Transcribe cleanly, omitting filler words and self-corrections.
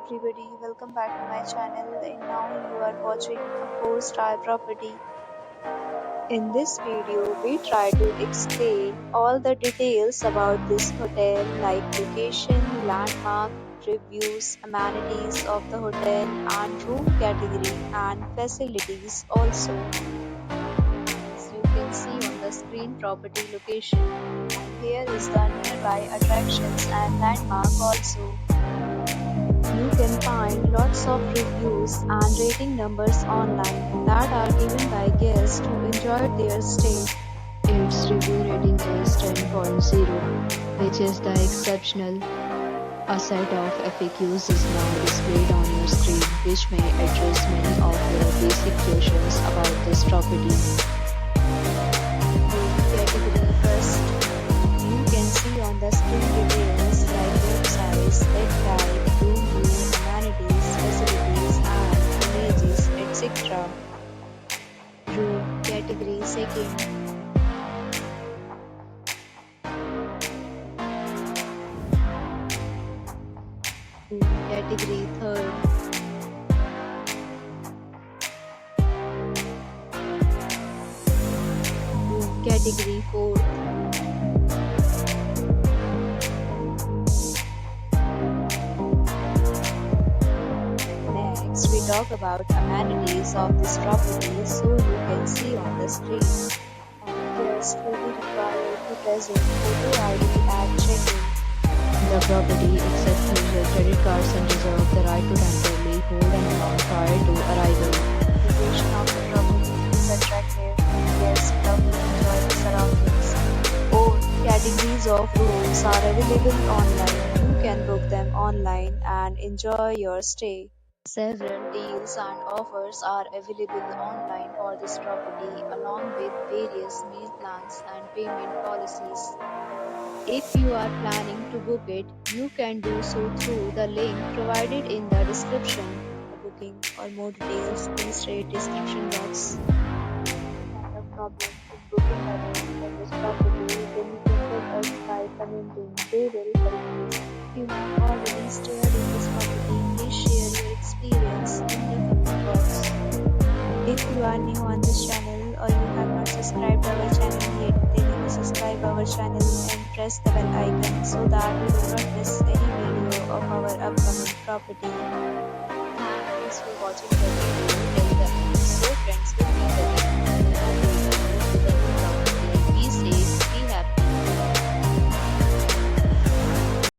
everybody, welcome back to my channel and now you are watching a 4-star property. In this video, we try to explain all the details about this hotel like location, landmark, reviews, amenities of the hotel and room category and facilities also. As you can see on the screen property location. And here is the nearby attractions and landmark also. You can find lots of reviews and rating numbers online that are given by guests who enjoyed their stay. Its review rating is 10.0, which is the exceptional. A set of FAQs is now displayed on your screen, which may address many of your basic questions about this property. Category first. You can see on the screen details like room size, bed type, room view, amenities, facilities, and images, etc. Room category second. Room category third. Room category fourth. Next, we talk about amenities of this property, so you can see on the screen. Guests will be required to present photo ID at check-in. The property accepts user credit cards and reserves the right to temporarily hold an amount prior to arrival. The location of the property is attractive and guests love to enjoy the surroundings. All categories of rooms are available online. You can book them online and enjoy your stay. Several deals and offers are available online for this property along with various meal plans and payment policies. If you are planning to book it, you can do so through the link provided in the description. For booking or more details, please read description box. If you have a problem with booking a room in this property, then you can tell us by commenting. We will help you. If you have already stayed in this property, please share your experience in the comment box. If you are new on this channel or you have not subscribed our channel yet, then you must subscribe our channel and press the bell icon so that you do not miss any video of our upcoming property. Thanks for watching the video till the end. So